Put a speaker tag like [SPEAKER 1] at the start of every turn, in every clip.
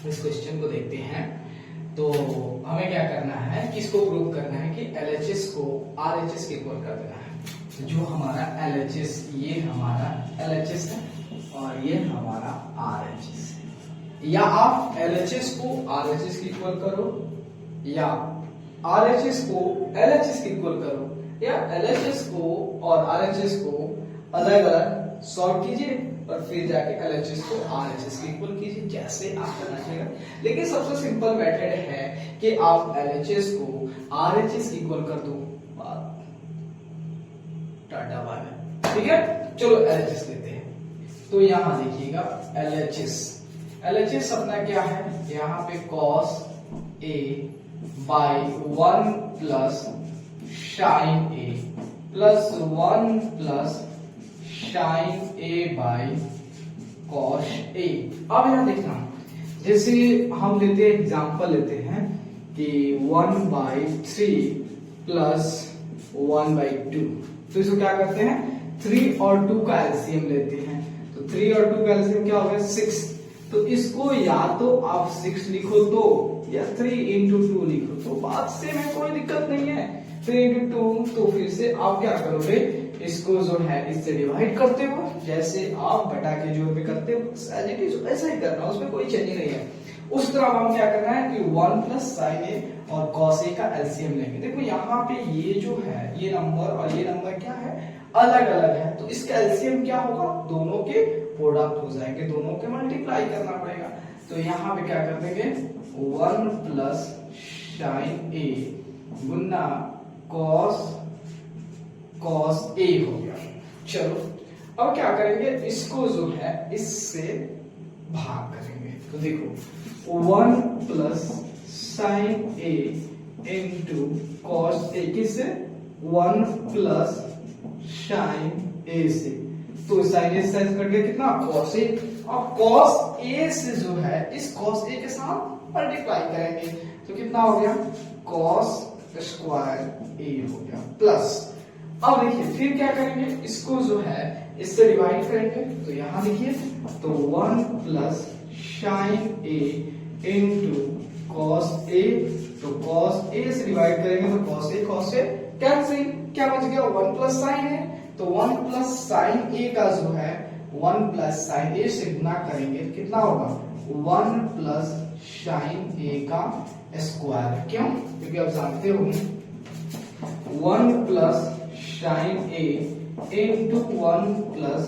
[SPEAKER 1] इस क्वेश्चन को देखते हैं। तो हमें क्या करना है कि इसको प्रूव करना है कि LHS को RHS के इक्वल कर देना है। जो हमारा LHS, ये हमारा LHS है और ये हमारा RHS है। या आप LHS को RHS के इक्वल करो या RHS को LHS के इक्वल करो या LHS को और RHS को अलग अलग सॉल्व कीजिए और फिर जाके LHS को RHS के इक्वल कीजिए, जैसे आप करना चाहिए। लेकिन सबसे सिंपल मेथड है कि आप LHS को RHS के इक्वल कर दो, बात टाटा बाय बाय। ठीक है, चलो LHS लेते हैं। तो यहां देखिएगा LHS अपना क्या है, यहाँ पे cos A by 1 plus sine A plus 1 plus sine A by cos A। अब यहां देखना, जैसे हम लेते हैं एग्जांपल लेते हैं कि 1/3 प्लस 1/2। तो इसको क्या करते हैं, 3 और 2 का एलसीएम लेते हैं। तो 3 और 2 का एलसीएम क्या होगा, 6। तो इसको या तो आप 6 लिखो तो या 3 into 2 लिखो तो बात सेम है, कोई दिक्कत नहीं है। 3 into 2, तो फिर से आप क्या करोगे, इसको जो है इससे डिवाइड करते हो, जैसे आप बटा के जोड़ पे करते हो एज इट इज ऐसा ही करना, उसमें कोई चेंज नहीं है। उस तरह हम क्या करना है कि 1 प्लस साइन ए और कॉस ए का एलसीएम लेंगे। देखो यहाँ पे ये जो है, ये नंबर और ये नंबर क्या है, अलग अलग है। तो इसका एलसीएम क्या होगा, दोनों के प्रोडक्ट हो जाएंगे, दोनों के मल्टीप्लाई करना पड़ेगा। तो यहाँ पे क्या कर देंगे, 1 plus sine A Guna cos a हो गया। चलो अब क्या करेंगे, इसको जो है इससे भाग करेंगे। तो देखो 1 plus sine a into cos ए, किससे, 1 प्लस साइन ए से। तो साइन ए साइन कट गया कितना, कॉस ए। अब कॉस ए से जो है इस कॉस ए के साथ मल्टीप्लाई करेंगे तो कितना हो गया, कॉस स्क्वायर ए हो गया प्लस। अब देखिए फिर क्या करेंगे, इसको जो है इससे डिवाइड करेंगे। तो यहां देखिए, तो 1 plus sine a into cos a, तो कॉस ए से डिवाइड करेंगे तो कॉस ए कैंसिल, क्या बच गया, 1 प्लस साइन है। तो 1 प्लस साइन ए का जो है 1 प्लस साइन ए से गुना करेंगे कितना होगा, 1 प्लस साइन ए का स्क्वायर। क्यों, क्योंकि आप जानते हो 1 plus sine a into 1 plus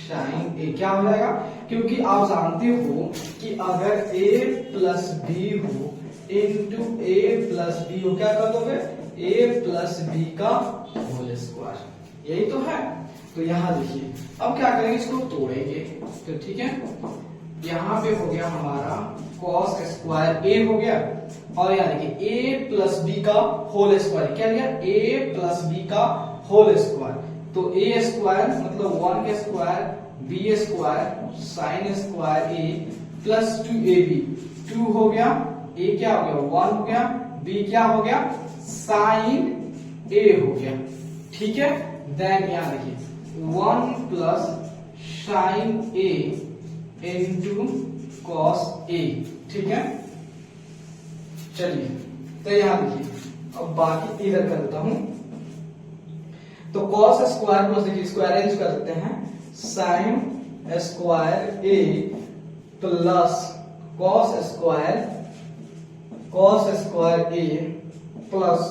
[SPEAKER 1] sine ए क्या हो जाएगा, क्योंकि आप जानते हो कि अगर a प्लस बी हो इंटू a प्लस बी हो, क्या कर दोगे, a प्लस बी का होल स्क्वायर, यही तो है। तो यहां देखिए अब क्या करेंगे, इसको तोड़ेंगे। तो ठीक है, यहाँ पे हो गया हमारा कॉस स्क्वायर ए हो गया, और यहाँ देखिए a प्लस बी का होल स्क्वायर, क्या लिया, a प्लस बी का होल स्क्वायर। तो a स्क्वायर मतलब 1 का square, b square sine square a plus 2ab, 2 हो गया, a क्या हो गया, 1 हो गया, b क्या हो गया, साइन a हो गया। ठीक है, देन यहाँ देखिए 1 plus sine a into cos a। ठीक है, चलिए तो यहां देखिए अब बाकी इधर करता हूं। तो कॉस स्क्वायर प्लस, देखिए इसको अरेंज कर देते हैं, साइन स्क्वायर ए प्लस कॉस स्क्वायर ए प्लस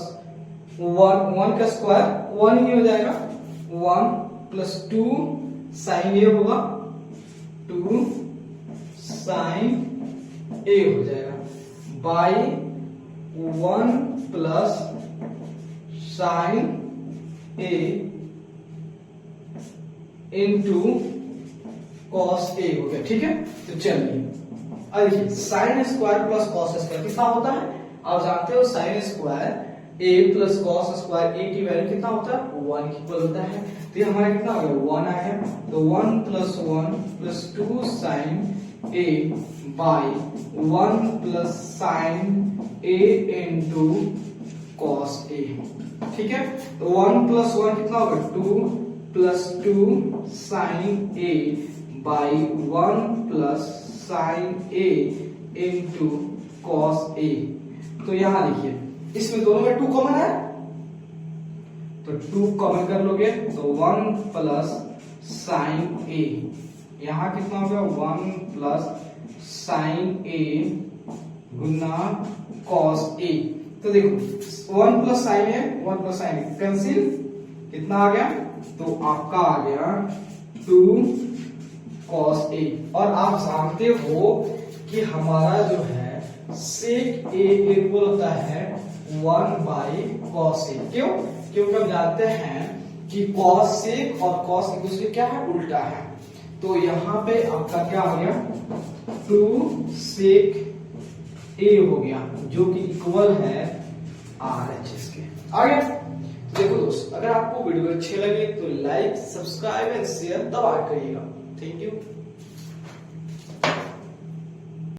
[SPEAKER 1] 1 का स्क्वायर 1 ही हो जाएगा, 1 प्लस 2 साइन ए होगा, 2 साइन ए हो जाएगा by 1 plus sine a into cos a हो गया। ठीक है, तो चलिए अब देखिए sine square plus cos square कितना होता है, आप जानते हो sine square a plus cos square a की वैल्यू कितना होता है, 1 इक्वल होता है। तो ये हमारा कितना हो गया, 1 आया। तो 1 plus 1 plus 2 sine a by 1 plus sine a into cos a। ठीक है, तो 1 प्लस 1 कितना होगा, 2 plus 2 sine a by 1 plus sine a into cos a. तो यहां देखिए इसमें दोनों में 2 कॉमन है, तो 2 कॉमन कर लोगे तो 1 प्लस साइन ए, यहां कितना हो गया 1 plus sine A Guna cos a. तो देखो 1 प्लस साइन ए 1 प्लस साइन ए कैंसिल, कितना आ गया, तो आपका आ गया 2 कॉस ए। और आप जानते हो कि हमारा जो है सेक ए इक्वल होता है 1 बाई कॉस ए। क्यों? क्योंकि हम जानते हैं कि कॉस सेक और कॉस एक दूसरे क्या है, उल्टा है। तो यहां पे आपका क्या हो गया 2 सेक ए हो गया, जो कि इक्वल है RHS के। आ गया? तो देखो दोस्त, अगर आपको वीडियो अच्छे लगे तो लाइक, सब्सक्राइब एंड शेयर दबा करिएगा। Thank you.